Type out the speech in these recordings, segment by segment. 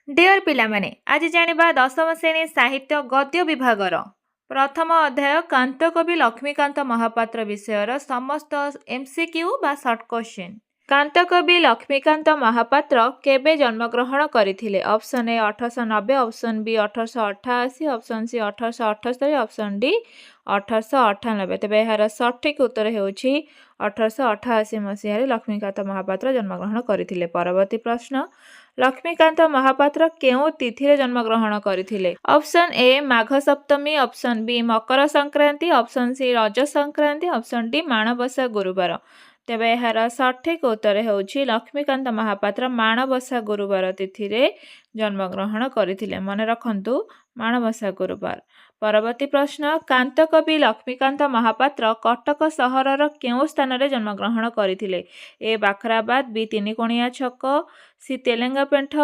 Dear पिलामाने आज जानिबा दशम श्रेणी साहित्य गद्य विभागर प्रथम अध्याय कांतकवि लक्ष्मीकांत महापात्र विषयर समस्त एमसीक्यू बा शॉर्ट क्वेश्चन। कांतकवि लक्ष्मीकांत महापात्र केबे जन्मग्रहण करथिले? Option A 1890, option B 1888, option C 1878, option D 1898। तेबे यार सठिक उत्तर हेउछि 1888 मसीह लक्ष्मीकांत महापात्र जन्मग्रहण करथिले। परवर्ती प्रश्न, लक्ष्मीकांत महापात्र केउ तिथि जन्मग्रहण करथिले? Option A Magha Saptami, option B Makar Sankranti, option C Raja Sankranti, option D माणबसा गुरुवार। तेबे यार सठिक उत्तर हेउछि लक्ष्मीकांत महापात्र माणबसा गुरुवार तिथि जन्मग्रहण करथिले। मन रखंतु माणबसा गुरुवार। परवर्ती प्रश्न, कांतकवि लक्ष्मीकांत महापात्र कटक सहरर केउ स्थान रे जन्मग्रहण करथिले? ए बाखराबाद, बी तिनिकोणिया छक, सी तेलेंगा पेंठ,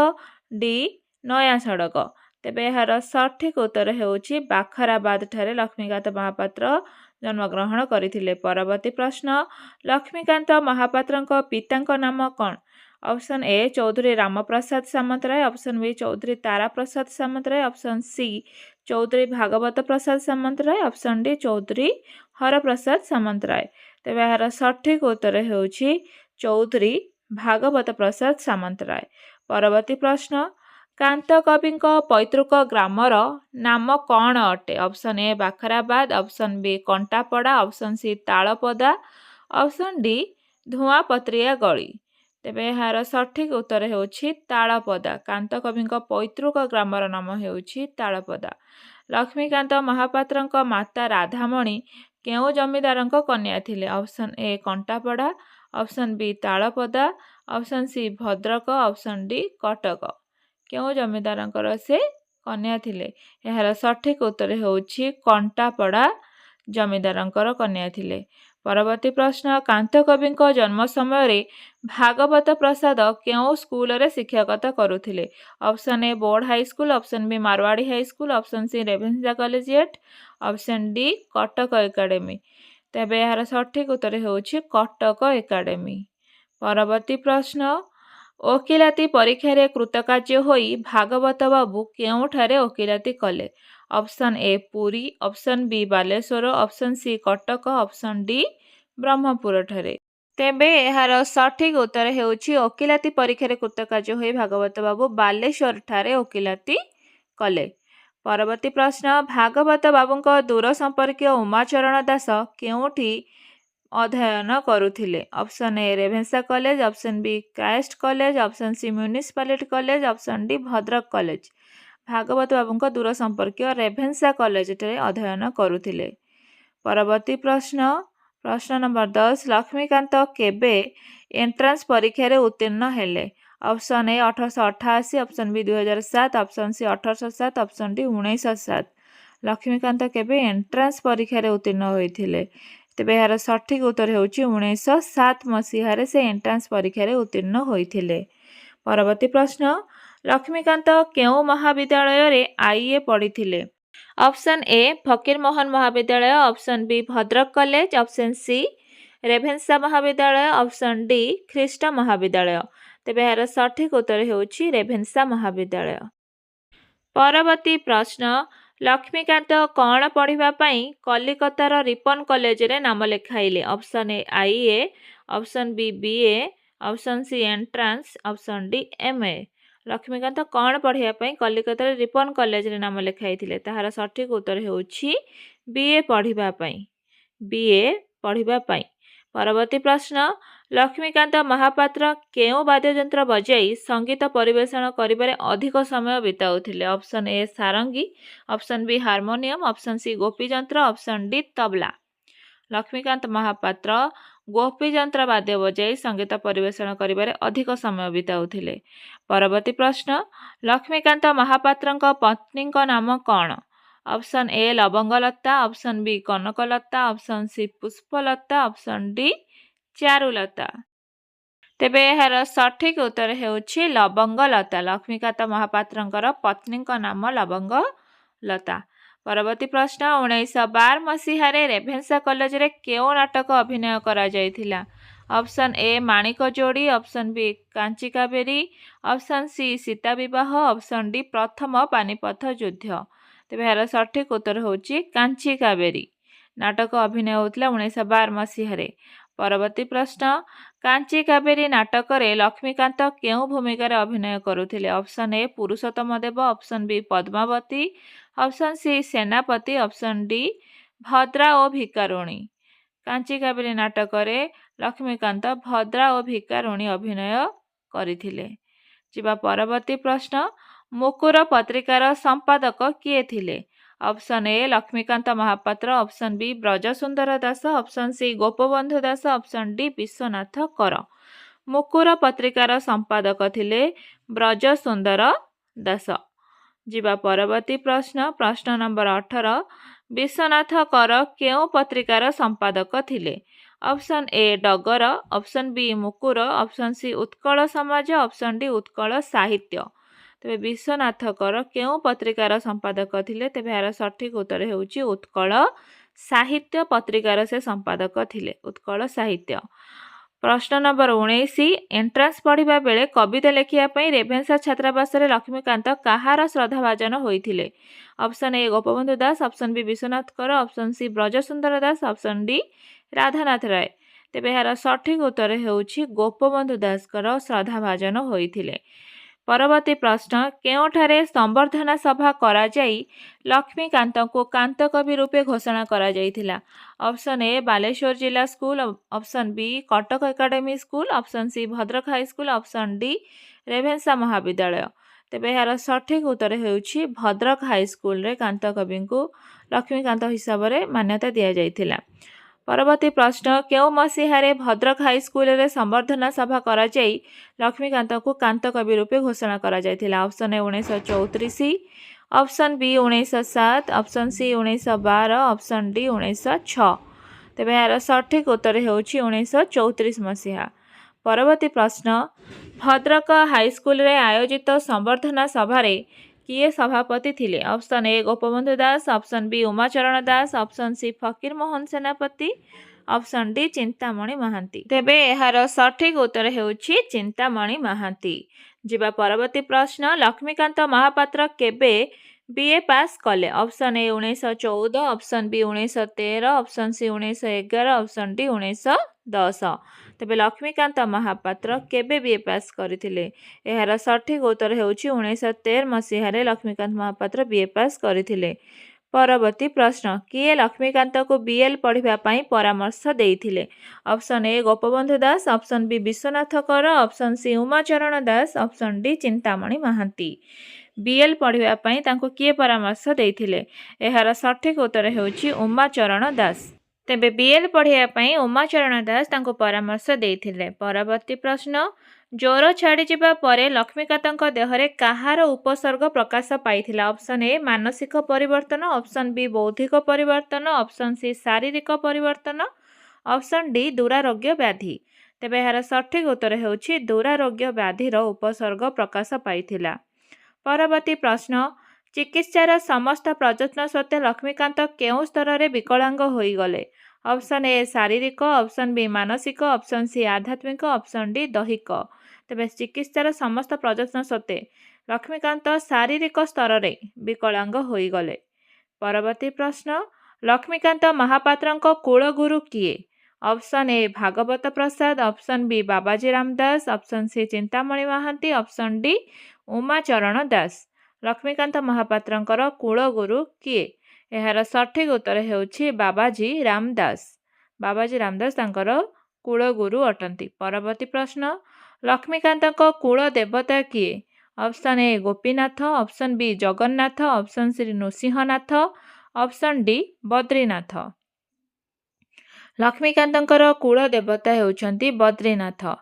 डी नया सड़क। तेबे यार सठिक उत्तर हेउछि बाखराबाद ठारे लक्ष्मीकांत महापात्र जन्मग्रहण करथिले। परवर्ती प्रश्न, लक्ष्मीकांत महापात्रଙ୍କ पिताଙ୍କ नाम कौन? Option A Choudhury Ramprasad Samantaray, option B Choudhury Tara Prasad Samantaray, option C Choudhury Bhagabat Prasad Samantaray, option D Choudhury Haraprasad Samantaray. तेबे यार सठिक उत्तर हेउछि चौधरी भागवत प्रसाद सामंतराय। परवर्ती प्रश्न, कांतकविଙ୍କ पैतृक ग्रामर नाम कौन अटे? Option A Bakhrabad, option B Kantapada, option C Talapada, option D Dhuapatriya Gali. तेबे यार सठिक उत्तर हेउछि तालपदा। कांतकविଙ୍କ पैतृक ग्रामर नाम हेउछि तालपदा। लक्ष्मीकांत महापात्रଙ୍କ माता राधामणी केउ जमीदारଙ୍କ कन्या थिले? Option A Kantapada, option B Talapada, option C Bhadrak, option D Cuttack. केउ जमीदारଙ୍କର से कन्या थिले? यार सठिक उत्तर हेउछि कंटापड़ा जमीदारଙ୍କର कन्या थिले। परवर्ती प्रश्न, कांतकविଙ୍କ जन्म समय भागवत प्रसाद केउ स्कूल रे शिक्षकता करुथिले? Option A board high school, option B Marwari high school, option C Ravenshaw collegiate, option D Cuttack academy. तेबे यार सठिक उत्तर हेउछि कटक एकाडेमी। परवर्ती प्रश्न, ओकिलाती परीक्षा कृतकार्य होई भागवत बाबू केउठारे ओकिलाती कले? Option A Puri, option B Baleshwar, option C Cuttack, option D Brahmapur ठारे। तेबे यार सठिक उत्तर हेउछि ओकिलाती परीक्षा कृतकार्य होई भागवत बाबू बालेश्वर ठारे ओकिलाती कले। परवर्ती प्रश्न, भागवत बाबूଙ୍କ दूर संपर्कीय उमाचरण दास केउठी अध्ययन करुथिले? Option A Ravenshaw college, option B Christ college, option C municipality college, option D Bhadrak college. Bhagabat बाबूଙ୍କ दूर संपर्कीय रेभेन्सा कॉलेज ठारे अध्ययन करुथिले। परवर्ती प्रश्न, प्रश्न नंबर 10, लक्ष्मीकांत केबे एंट्रांस परीक्षा रे उत्तीर्ण हेले? Option A 1888, option B 2007, option C 1807, option D 1907। Laxmikanta केबे एंट्रांस परीक्षा रे उत्तीर्ण होइथिले? तेबे यार सठिक उत्तर हेउछि 1907 मसीह से एंट्रांस परीक्षा रे उत्तीर्ण होइथिले। परवर्ती प्रश्न, लक्ष्मीकांत केउ महाविद्यालय रे आईए पढ़िथिले? ऑप्शन ए फकीरमोहन महाविद्यालय, option B Bhadrak college, option C Ravenshaw महाविद्यालय, ऑप्शन डी ख्रीष्ट महाविद्यालय। तेबे यार सठिक उत्तर हेउछि रेभेन्सा महाविद्यालय। परवर्ती प्रश्न, लक्ष्मीकांत कौन पढ़िबा पई कलिकतार रिपन कॉलेज रे नाम लेखाइले? Option A IA, option B BA, option C entrance, option D MA. Laxmikanta कौन पढ़िबा पई कलिकतार रिपन कॉलेज रे नाम लेखाइथिले? ताहार सठिक उत्तर हेउछि बीए पढ़िबा पई। बीए पढ़िबा पई। परवर्ती प्रश्न, लक्ष्मीकांत महापात्र केउ वाद्ययंत्र बजाई संगीत परिवेषण करिबारे अधिक समय बिताउथिले? ऑप्शन ए सारंगी, option B harmonium, option C गोपीयंत्र, ऑप्शन डी तबला। लक्ष्मीकांत महापात्र गोपीयंत्र वाद्य बजाई संगीत परिवेषण करिबारे अधिक समय बिताउथिले। परवर्ती प्रश्न, लक्ष्मीकांत महापात्रଙ୍କ पत्नीଙ୍କ नाम कौन? Option A Labangalata, option B Kanakalata, option C Pushpalata, option D Charulata. तेबे यार सठिक उत्तर हेउछि लवंगलता। लक्ष्मीकांत महापात्रଙ୍କର पत्नीଙ୍କ नाम लवंगलता। परवर्ती प्रश्न, 1912 मसीह रेभेन्सा कॉलेज रे केउ नाटक अभिनय करा जायथिला? Option A Manika Jodi, option B Kanchi Kaveri, option C Sita Vivaha, option D प्रथम पानीपथ युद्ध। तेबे यार सठिक उत्तर होची कांची कावेरी। नाटक अभिनय होता 1912 मसीह। परवर्ती प्रश्न कांची कावेरी नाटक लक्ष्मीकांत केउ भूमिकार अभिनय करुथिले? Option A Purushottam Dev, option B Padmavati, option C Senapati, option D भद्रा और भिकारुणी। कांची कावेरी नाटक लक्ष्मीकांत भद्रा और भिकारुणी अभिनय करथिले। जिबा परवर्ती प्रश्न मुकुर पत्रिकार संपादक किए थिले? Option A Laxmikanta Mahapatra, option B Brajasundar Das, option C Gopabandhu Das, option D Biswanath Kar. Mukur पत्रिकार संपादक थिले ब्रजसुंदर दास। जिबा परवर्ती प्रश्न नंबर 18 विश्वनाथ कर केउ पत्रिकार संपादक थिले? Option A Dagar, option B Mukur, option C Utkal Samaj, option D Utkal साहित्य। तेबे विश्वनाथ कर केउ पत्रिकार संपादक थिले? तेबे यार सठिक उत्तर हेउची उत्कल साहित्य पत्रिकार से संपादक थिले, उत्कल साहित्य। प्रश्न नंबर 19 एंट्रांस पढ़िबा बेले कविता लेखिया पई रेभेन्सा छात्रावास रे लक्ष्मीकांत कहार श्रद्धाभाजन होइथिले? Option A Gopabandhu Das, option B Biswanath Kar, option C Brajasundar Das, option D Radhanath Ray. तेबे यार सठिक उत्तर हेउची गोपबंधु दास कर श्रद्धाभाजन होइथिले। परवर्ती प्रश्न केउठारे संबर्धना सभा करा जाई लक्ष्मीकांत को कांत कवि रूपे घोषणा करा जाइथिला? ऑप्शन ए बालेश्वर जिला school, option B Cuttack academy school, option C Bhadrak high school, option D Ravenshaw महाविद्यालय। तेबे यार सठिक उत्तर हेउची भद्रक हाई स्कूल रे कांत कवि को लक्ष्मीकांत हिसाब से मान्यता दिया जाइथिला। परवर्ती प्रश्न केउ मसीहारे भद्रक हाई स्कूल रे संबर्धना सभा करा जाई लक्ष्मीकांत को कांत कवि रूपे घोषणा करा जाइथिला? Option A 1934, option B 1907, option C 1912, option D 1906। तेबे यार सठिक उत्तर हेउची 1934 मसीहा। परवर्ती प्रश्न भद्रक हाई स्कूल रे आयोजित संबर्धना सभारे किए सभापति थिले? Option A Gopabandhu Das, option B Umacharan Das, option C Fakir Mohan सेनापति, ऑप्शन डी चिंतामणि महांती। तेबे एहार सठिक उत्तर हेउची चिंतामणि महांती। जिबा परवर्ती प्रश्न लक्ष्मीकांत महापात्र केबे बीए पास कले? Option A 1914, option B 1913, option C 1911, option D 1910। तेबे लक्ष्मीकांत महापात्र केबे बीए पास करथिले? एहार सठिक उत्तर हेउची 1913 मसीह लक्ष्मीकांत महापात्र बीए पास करथिले। परवर्ती प्रश्न किए लक्ष्मीकांत को बीएल पढ़िबा पई परामर्श देइथिले? Option A Gopabandhu Das, option B Biswanath Kar, option C Umacharan Das, option D Chintamani Mahanty. BL पढ़िबा पई तांको किए परामर्श देइथिले? एहार सठिक उत्तर हेउची उमाचरण दास। तेबे बीएल पढ़िया पई उमाचरण दास तांको परामर्श देइथिले। परवर्ती प्रश्न ज्वर छाड़ी जिबा परे लक्ष्मीकांत देहरे काहार उपसर्ग प्रकाश पाइथिला? ऑप्शन ए मानसिक परिवर्तन, ऑप्शन बी बौद्धिक परिवर्तन, ऑप्शन सी शारीरिक परिवर्तन, ऑप्शन डी दुरारोग्य व्याधि। तेबे यार सठिक उत्तर हेउची दुरारोग्य व्याधिर उपसर्ग प्रकाश पाइथिला। परवर्ती प्रश्न चिकित्सार समस्त प्रयत्न सत्वे लक्ष्मीकांत केउ स्तर रे विकलांग होइगले? ऑप्शन ए शारीरिक, ऑप्शन बी मानसिक, ऑप्शन सी आध्यात्मिक, ऑप्शन डी दैहिक। तेबे चिकित्सार समस्त प्रयत्न सत्वे लक्ष्मीकांत शारीरिक स्तर रे विकलांग होइगले। परवर्ती प्रश्न लक्ष्मीकांत महापात्रंक कुलगुरु किए? Option A Bhagabat Prasad, option B Babaji Ramdas, option C Chintamani Mahanty, option D Umacharan Das. Laxmikanta महापात्रंकर कुलगुरु किए? एहार सठिक उत्तर हेउची बाबाजी रामदास। बाबाजी रामदास तांकर कुलगुरु अटंती। परवर्ती प्रश्न लक्ष्मीकांतक कुल देवता किए? Option A Gopinath, option B Jagannath, option C Nrusinghanath, option D Badrinath. लक्ष्मीकांतकर कुल देवता हेउचंती बद्रीनाथ।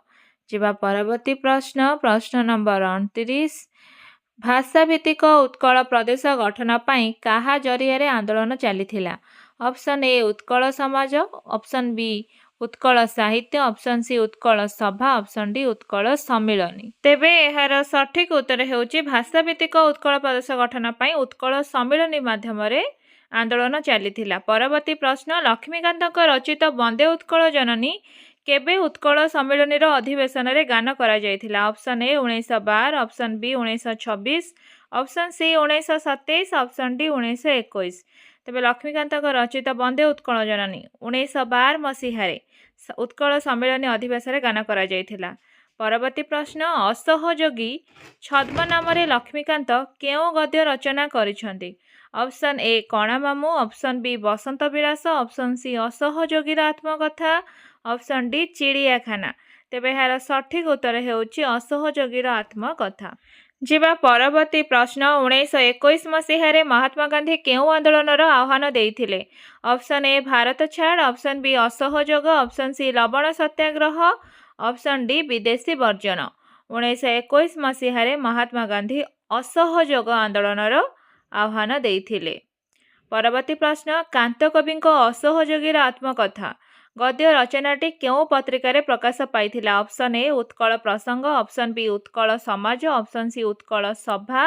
जिबा परवर्ती प्रश्न नंबर 29 भाषा भित्तिक उत्कल प्रदेश गठन पाई काहा जरिया आंदोलन चलीथिला? Option A Utkal Samaj, option B Utkal साहित्य, ऑप्शन सी उत्कल सभा, ऑप्शन डी उत्कल सम्मिलनी। तेबे एहार सठिक उत्तर हेउची भाषा भित्तिक उत्कल प्रदेश गठन पाई उत्कल सम्मिलनी माध्यम आंदोलन चलीथिला। परवर्ती प्रश्न लक्ष्मीकांत रचित वंदे उत्कल जननी କେବେ ଉତ୍କଳ ସମ୍ମିଳନୀର ଅଧିବେଶନରେ ଗାନ କରାଯାଇଥିଲା? Option A 1912, option B 1926, option C 1927, option D 1921। ତେବେ ଲକ୍ଷ୍ମୀକାନ୍ତଙ୍କ ରଚିତ ବନ୍ଦେ ଉତ୍କଳ ଜନନୀ 1912 ମସିହାରେ ଉତ୍କଳ ସମ୍ମିଳନୀ ଅଧିବେଶନରେ ଗାନ କରାଯାଇଥିଲା। ପରବର୍ତ୍ତୀ ପ୍ରଶ୍ନ, ଅସହଯୋଗୀ ଛଦ୍ମନାମରେ ଲକ୍ଷ୍ମୀକାନ୍ତ କେଉଁ ଗଦ୍ୟ ରଚନା କରିଛନ୍ତି? Option A Kanamamu, option B Basanta Bilasa, option C ଅସହଯୋଗୀର ଆତ୍ମକଥା, ଅପସନ୍ ଡି ଚିଡ଼ିଆଖାନା। ତେବେ ଏହାର ସଠିକ୍ ଉତ୍ତର ହେଉଛି ଅସହଯୋଗୀର ଆତ୍ମକଥା। ଯିବା ପରବର୍ତ୍ତୀ ପ୍ରଶ୍ନ, 1921 ମସିହାରେ ମହାତ୍ମା ଗାନ୍ଧୀ କେଉଁ ଆନ୍ଦୋଳନର ଆହ୍ୱାନ ଦେଇଥିଲେ? ଅପସନ୍ ଏ ଭାରତ ଛାଡ଼, ଅପସନ୍ ବି ଅସହଯୋଗ, ଅପସନ୍ ସି ଲବଣ ସତ୍ୟାଗ୍ରହ, ଅପସନ୍ ଡି ବିଦେଶୀ ବର୍ଜନ। 1921 ମସିହାରେ ମହାତ୍ମା ଗାନ୍ଧୀ ଅସହଯୋଗ ଆନ୍ଦୋଳନର ଆହ୍ୱାନ ଦେଇଥିଲେ। ପରବର୍ତ୍ତୀ ପ୍ରଶ୍ନ, କାନ୍ତକବିଙ୍କ ଅସହଯୋଗୀର ଆତ୍ମକଥା ଗଦ୍ୟ ରଚନାଟି କେଉଁ ପତ୍ରିକାରେ ପ୍ରକାଶ ପାଇଥିଲା? ଅପସନ୍ ଏ ଉତ୍କଳ ପ୍ରସଙ୍ଗ, ଅପସନ୍ ବି ଉତ୍କଳ ସମାଜ, ଅପସନ୍ ସି ଉତ୍କଳ ସଭା,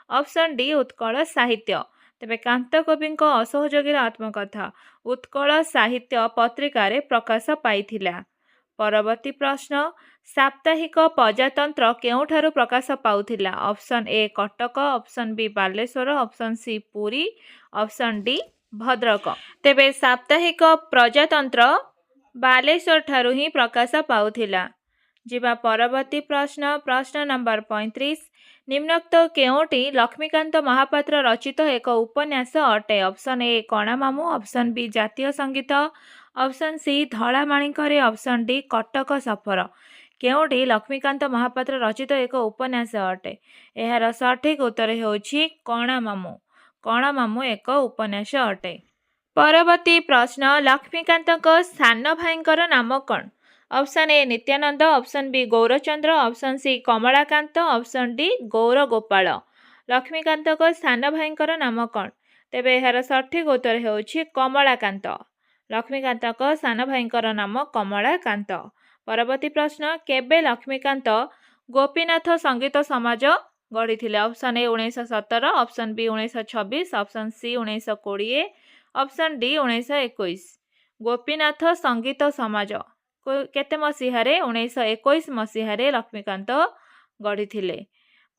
ଅପସନ୍ ଡି ଉତ୍କଳ ସାହିତ୍ୟ। ତେବେ କାନ୍ତକବିଙ୍କ ଅସହଯୋଗୀର ଆତ୍ମକଥା ଉତ୍କଳ ସାହିତ୍ୟ ପତ୍ରିକାରେ ପ୍ରକାଶ ପାଇଥିଲା। ପରବର୍ତ୍ତୀ ପ୍ରଶ୍ନ, ସାପ୍ତାହିକ ପ୍ରଜାତନ୍ତ୍ର କେଉଁଠାରୁ ପ୍ରକାଶ ପାଉଥିଲା? Option A Cuttack, option B Baleswar, option C Puri, option D Bhadrak. ତେବେ ସାପ୍ତାହିକ ପ୍ରଜାତନ୍ତ୍ର ବାଲେଶ୍ୱରଠାରୁ ହିଁ ପ୍ରକାଶ ପାଉଥିଲା। ଯିବା ପରବର୍ତ୍ତୀ ପ୍ରଶ୍ନ, ପ୍ରଶ୍ନ ନମ୍ବର 35, ନିମ୍ନୋକ୍ତ କେଉଁଟି ଲକ୍ଷ୍ମୀକାନ୍ତ ମହାପାତ୍ର ରଚିତ ଏକ ଉପନ୍ୟାସ ଅଟେ? Option A Kanamamu, option B Jatiya Sangeeta, option C ଧଳାମାଣିକରେ, ଅପସନ୍ ଡି କଟକ ସଫର। କେଉଁଟି ଲକ୍ଷ୍ମୀକାନ୍ତ ମହାପାତ୍ର ରଚିତ ଏକ ଉପନ୍ୟାସ ଅଟେ? ଏହାର ସଠିକ୍ ଉତ୍ତର ହେଉଛି କଣାମାମୁଁ। କଣାମାମୁଁ ଏକ ଉପନ୍ୟାସ ଅଟେ। ପରବର୍ତ୍ତୀ ପ୍ରଶ୍ନ, ଲକ୍ଷ୍ମୀକାନ୍ତଙ୍କ ସାନ ଭାଇଙ୍କର ନାମ କ'ଣ? Option A Nityananda, option B Gourachandra, option C Kamalakanta, option D Gourgopal. ଲକ୍ଷ୍ମୀକାନ୍ତଙ୍କ ସାନ ଭାଇଙ୍କର ନାମ କ'ଣ? ତେବେ ଏହାର ସଠିକ୍ ଉତ୍ତର ହେଉଛି କମଳାକାନ୍ତ। ଲକ୍ଷ୍ମୀକାନ୍ତଙ୍କ ସାନ ଭାଇଙ୍କର ନାମ କମଳାକାନ୍ତ। ପରବର୍ତ୍ତୀ ପ୍ରଶ୍ନ, କେବେ ଲକ୍ଷ୍ମୀକାନ୍ତ ଗୋପୀନାଥ ସଙ୍ଗୀତ ସମାଜ ଗଢ଼ିଥିଲେ? Option A 1917, option B 1926, option C 1920, option D 1921। Gopinath Sangeet Samaj କେତେ ମସିହାରେ? 1921 ମସିହାରେ ଲକ୍ଷ୍ମୀକାନ୍ତ ଗଢ଼ିଥିଲେ।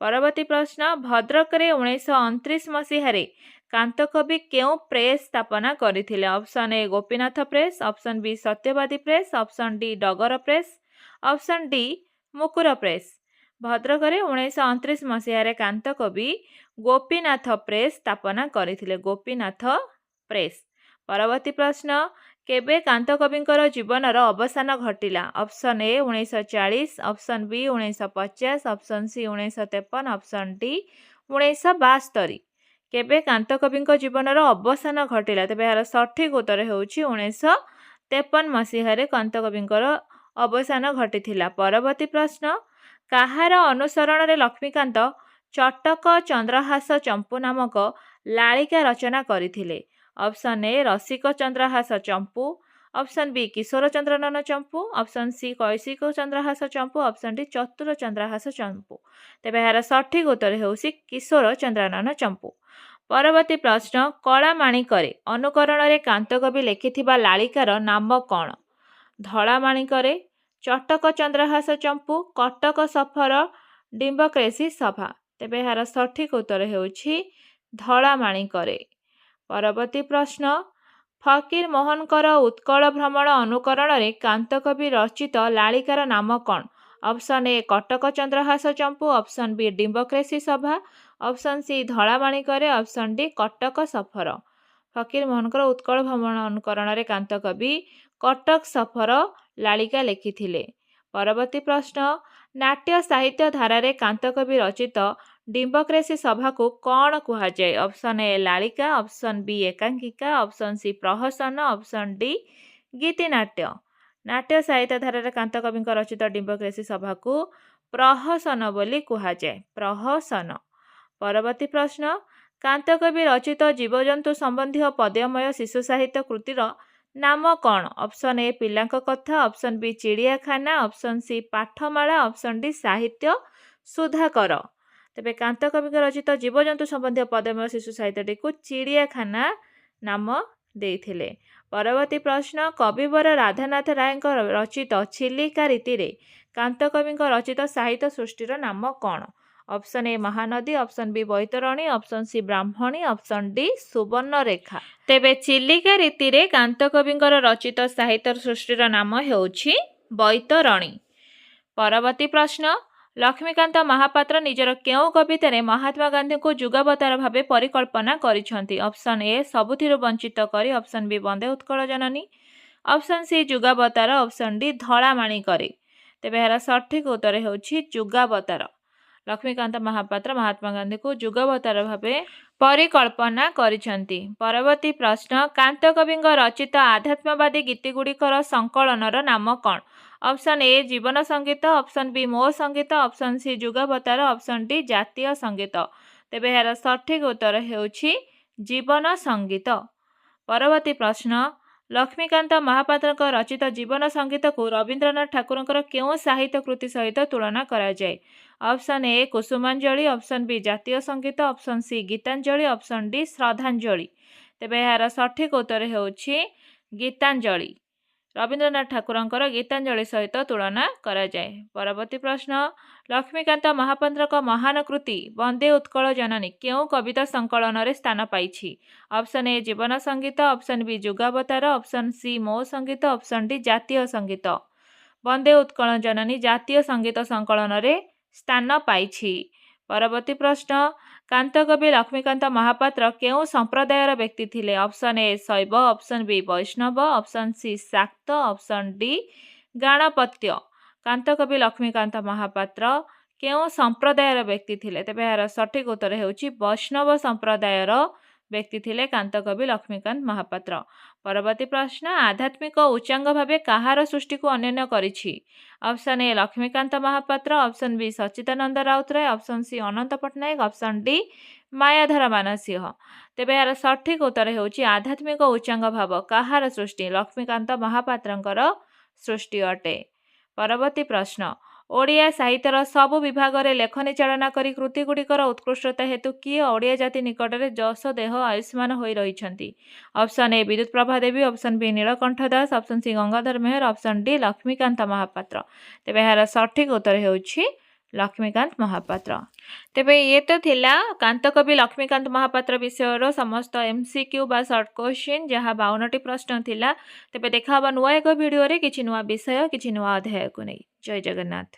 ପରବର୍ତ୍ତୀ ପ୍ରଶ୍ନ, ଭଦ୍ରକରେ 1929 ମସିହାରେ କାନ୍ତକବି କେଉଁ ପ୍ରେସ୍ ସ୍ଥାପନା କରିଥିଲେ? Option A Gopinath press, option B Satyabadi press, option D Dagar press, option D Mukur press. ଭଦ୍ରକରେ 1929 ମସିହାରେ କାନ୍ତକବି ଗୋପୀନାଥ ପ୍ରେସ୍ ସ୍ଥାପନା କରିଥିଲେ। ଗୋପୀନାଥ ପ୍ରେସ୍। ପରବର୍ତ୍ତୀ ପ୍ରଶ୍ନ, କେବେ କାନ୍ତକବିଙ୍କର ଜୀବନର ଅବସାନ ଘଟିଲା? Option A 1940, option B 1950, option C 1953, option D 1972। କେବେ କାନ୍ତକବିଙ୍କ ଜୀବନର ଅବସାନ ଘଟିଲା? ତେବେ ଏହାର ସଠିକ୍ ଉତ୍ତର ହେଉଛି 1953 ମସିହାରେ କାନ୍ତକବିଙ୍କର ଅବସାନ ଘଟିଥିଲା। ପରବର୍ତ୍ତୀ ପ୍ରଶ୍ନ, କାହାର ଅନୁସରଣରେ ଲକ୍ଷ୍ମୀକାନ୍ତ ଚଟକ ଚନ୍ଦ୍ରହାସ ଚମ୍ପୁ ନାମକ ଲାଳିକା ରଚନା କରିଥିଲେ? Option A Rasika Chandrahasa Champu, option B Kishore Chandranana Champu, option C Kaishika Chandrahasa Champu, option D Chatura Chandrahasa ଚମ୍ପୁ। ତେବେ ଏହାର ସଠିକ୍ ଉତ୍ତର ହେଉଛି କିଶୋର ଚନ୍ଦ୍ରନନ ଚମ୍ପୁ। ପରବର୍ତ୍ତୀ ପ୍ରଶ୍ନ, କଳାମାଣିକରେ ଅନୁକରଣରେ କାନ୍ତକବି ଲେଖିଥିବା ଲାଳିକାର ନାମ କ'ଣ? ଧଳାମାଣିକରେ, ଚଟକ ଚନ୍ଦ୍ରହାସ ଚମ୍ପୁ, କଟକ ସଫର, ଡିମ୍ବକ୍ରେସି ସଭା। ତେବେ ଏହାର ସଠିକ୍ ଉତ୍ତର ହେଉଛି ଧଳାମାଣିକରେ। ପରବର୍ତ୍ତୀ ପ୍ରଶ୍ନ, ଫକୀର ମୋହନଙ୍କର ଉତ୍କଳ ଭ୍ରମଣ ଅନୁକରଣରେ କାନ୍ତକବି ରଚିତ ଲାଳିକାର ନାମ କ'ଣ? Option A Cuttack Chandrahasa Champu, option B democracy Sabha, option C ଧଳାମାଣିକରେ, ଅପସନ୍ ଡି କଟକ ସଫର। ଫକୀର ମୋହନଙ୍କର ଉତ୍କଳ ଭ୍ରମଣ ଅନୁକରଣରେ କାନ୍ତକବି କଟକ ସଫର ଲାଳିକା ଲେଖିଥିଲେ। ପରବର୍ତ୍ତୀ ପ୍ରଶ୍ନ, ନାଟ୍ୟ ସାହିତ୍ୟ ଧାରାରେ କାନ୍ତକବି ରଚିତ ଡିମ୍ବକ୍ରେସି ସଭାକୁ କ'ଣ କୁହାଯାଏ? ଅପସନ୍ ଏ ଲାଳିକା, ଅପସନ୍ ବି ଏକାଙ୍କିକା, ଅପସନ୍ ସି ପ୍ରହସନ, ଅପସନ୍ ଡି ଗୀତିନାଟ୍ୟ। ନାଟ୍ୟ ସାହିତ୍ୟ ଧାରାରେ କାନ୍ତକବିଙ୍କ ରଚିତ ଡିମ୍ବକ୍ରେସି ସଭାକୁ ପ୍ରହସନ ବୋଲି କୁହାଯାଏ। ପ୍ରହସନ। ପରବର୍ତ୍ତୀ ପ୍ରଶ୍ନ, କାନ୍ତକବି ରଚିତ ଜୀବଜନ୍ତୁ ସମ୍ବନ୍ଧୀୟ ପଦ୍ୟମୟ ଶିଶୁ ସାହିତ୍ୟ କୃତିର ନାମ କ'ଣ? ଅପସନ୍ ଏ ପିଲାଙ୍କ କଥା, option B Chidiakhana, option C Pathamala, option D Sahitya Sudhakar. ତେବେ କାନ୍ତକବିଙ୍କ ରଚିତ ଜୀବଜନ୍ତୁ ସମ୍ବନ୍ଧୀୟ ପଦ୍ୟମୟ ଶିଶୁ ସାହିତ୍ୟଟିକୁ ଚିଡ଼ିଆଖାନା ନାମ ଦେଇଥିଲେ। ପରବର୍ତ୍ତୀ ପ୍ରଶ୍ନ କବିବର ରାଧାନାଥ ରାୟଙ୍କ ରଚିତ ଚିଲିକା ରୀତିରେ କାନ୍ତକବିଙ୍କ ରଚିତ ସାହିତ୍ୟ ସୃଷ୍ଟିର ନାମ କ'ଣ? ଅପସନ୍ ଏ Mahanadi, option B Baitarani, option C Brahmani, option D Subarnarekha. ତେବେ ଚିଲିକା ରୀତିରେ କାନ୍ତକବିଙ୍କର ରଚିତ ସାହିତ୍ୟ ସୃଷ୍ଟିର ନାମ ହେଉଛି ବୈତରଣୀ। ପରବର୍ତ୍ତୀ ପ୍ରଶ୍ନ ଲକ୍ଷ୍ମୀକାନ୍ତ ମହାପାତ୍ର ନିଜର କେଉଁ କବିତାରେ ମହାତ୍ମା ଗାନ୍ଧୀଙ୍କୁ ଯୁଗାବତାର ଭାବେ ପରିକଳ୍ପନା କରିଛନ୍ତି? ଅପସନ୍ ଏ ସବୁଥିରୁ ବଞ୍ଚିତ କରି, ଅପସନ୍ ବି ବନ୍ଦେ ଉତ୍କଳ ଜନନୀ, ଅପସନ୍ ସି ଯୁଗାବତାର, ଅପସନ୍ ଡି ଧଳାମାଣି କରି। ତେବେ ଏହାର ସଠିକ୍ ଉତ୍ତର ହେଉଛି ଯୁଗାବତାର। ଲକ୍ଷ୍ମୀକାନ୍ତ ମହାପାତ୍ର ମହାତ୍ମା ଗାନ୍ଧୀଙ୍କୁ ଯୁଗାବତାର ଭାବେ ପରିକଳ୍ପନା କରିଛନ୍ତି। ପରବର୍ତ୍ତୀ ପ୍ରଶ୍ନ କାନ୍ତକବିଙ୍କ ରଚିତ ଆଧ୍ୟାତ୍ମବାଦୀ ଗୀତିଗୁଡ଼ିକର ସଂକଳନର ନାମ କ'ଣ? ଅପସନ୍ ଏ ଜୀବନ ସଙ୍ଗୀତ, ଅପସନ୍ ବି ମୋ ସଙ୍ଗୀତ, ଅପସନ୍ ସି ଯୁଗାବତାର, ଅପସନ୍ ଡି ଜାତୀୟ ସଙ୍ଗୀତ। ତେବେ ଏହାର ସଠିକ୍ ଉତ୍ତର ହେଉଛି ଜୀବନ ସଙ୍ଗୀତ। ପରବର୍ତ୍ତୀ ପ୍ରଶ୍ନ ଲକ୍ଷ୍ମୀକାନ୍ତ ମହାପାତ୍ରଙ୍କ ରଚିତ ଜୀବନ ସଙ୍ଗୀତକୁ ରବୀନ୍ଦ୍ରନାଥ ଠାକୁରଙ୍କର କେଉଁ ସାହିତ୍ୟ କୃତି ସହିତ ତୁଳନା କରାଯାଏ? Option A Kusumanjali, option B Jatiya Sangeeta, option C Gitanjali, option D ଶ୍ରଦ୍ଧାଞ୍ଜଳି। ତେବେ ଏହାର ସଠିକ୍ ଉତ୍ତର ହେଉଛି ଗୀତାଞ୍ଜଳି। ରବୀନ୍ଦ୍ରନାଥ ଠାକୁରଙ୍କର ଗୀତାଞ୍ଜଳି ସହିତ ତୁଳନା କରାଯାଏ। ପରବର୍ତ୍ତୀ ପ୍ରଶ୍ନ ଲକ୍ଷ୍ମୀକାନ୍ତ ମହାପାତ୍ରଙ୍କ ମହାନ କୃତି ବନ୍ଦେ ଉତ୍କଳ ଜନନୀ କେଉଁ କବିତା ସଂକଳନରେ ସ୍ଥାନ ପାଇଛି? ଅପସନ୍ ଏ ଜୀବନ ସଙ୍ଗୀତ, ଅପସନ୍ ବି ଯୁଗାବତାର, ଅପସନ୍ ସି ମୋ ସଙ୍ଗୀତ, ଅପସନ୍ ଡି ଜାତୀୟ ସଙ୍ଗୀତ। ବନ୍ଦେ ଉତ୍କଳ ଜନନୀ ଜାତୀୟ ସଙ୍ଗୀତ ସଂକଳନରେ ସ୍ଥାନ ପାଇଛି। ପରବର୍ତ୍ତୀ ପ୍ରଶ୍ନ କାନ୍ତକବି ଲକ୍ଷ୍ମୀକାନ୍ତ ମହାପାତ୍ର କେଉଁ ସମ୍ପ୍ରଦାୟର ବ୍ୟକ୍ତି ଥିଲେ? ଅପସନ୍ ଏ ଶୈବ, ଅପସନ୍ ବି ବୈଷ୍ଣବ, ଅପସନ୍ ସି ଶାକ୍ତ, ଅପସନ୍ ଡି ଗାଣପତ୍ୟ। କାନ୍ତକବି ଲକ୍ଷ୍ମୀକାନ୍ତ ମହାପାତ୍ର କେଉଁ ସମ୍ପ୍ରଦାୟର ବ୍ୟକ୍ତି ଥିଲେ? ତେବେ ଏହାର ସଠିକ୍ ଉତ୍ତର ହେଉଛି ବୈଷ୍ଣବ ସମ୍ପ୍ରଦାୟର ବ୍ୟକ୍ତି ଥିଲେ କାନ୍ତକବି ଲକ୍ଷ୍ମୀକାନ୍ତ ମହାପାତ୍ର। ପରବର୍ତ୍ତୀ ପ୍ରଶ୍ନ ଆଧ୍ୟାତ୍ମିକ ଉଚ୍ଚାଙ୍ଗ ଭାବେ କାହାର ସୃଷ୍ଟିକୁ ଅନନ୍ୟ କରିଛି? Option A Laxmikanta Mahapatra, option B Sachidananda Routray, option C Ananta Patnaik, option D Mayadhar Mansingh. ତେବେ ଏହାର ସଠିକ୍ ଉତ୍ତର ହେଉଛି ଆଧ୍ୟାତ୍ମିକ ଉଚ୍ଚାଙ୍ଗ ଭାବ କାହାର ସୃଷ୍ଟି? ଲକ୍ଷ୍ମୀକାନ୍ତ ମହାପାତ୍ରଙ୍କର ସୃଷ୍ଟି ଅଟେ। ପରବର୍ତ୍ତୀ ପ୍ରଶ୍ନ ଓଡ଼ିଆ ସାହିତ୍ୟର ସବୁ ବିଭାଗରେ ଲେଖନୀ ଚାଳନା କରି କୃତିଗୁଡ଼ିକର ଉତ୍କୃଷ୍ଟତା ହେତୁ କିଏ ଓଡ଼ିଆ ଜାତି ନିକଟରେ ଯଶ ଦେହ ଆୟୁଷ୍ମାନ ହୋଇ ରହିଛନ୍ତି? Option A Bidyut Prabha Devi, option B Nilakantha Das, option C Gangadhar Meher, option D Laxmikanta Mahapatra. ତେବେ ଏହାର ସଠିକ୍ ଉତ୍ତର ହେଉଛି ଲକ୍ଷ୍ମୀକାନ୍ତ ମହାପାତ୍ର। ତେବେ ଇଏ ତ ଥିଲା କାନ୍ତକବି ଲକ୍ଷ୍ମୀକାନ୍ତ ମହାପାତ୍ର ବିଷୟର ସମସ୍ତ MCQ ବା ସର୍ଟ କୋଶ୍ଚିନ୍ ଯାହା 52ଟି ପ୍ରଶ୍ନ ଥିଲା। ତେବେ ଦେଖା ହେବା ନୂଆ ଏକ ଭିଡ଼ିଓରେ କିଛି ନୂଆ ବିଷୟ କିଛି ନୂଆ ଅଧ୍ୟାୟକୁ ନେଇ। ଜୟ ଜଗନ୍ନାଥ।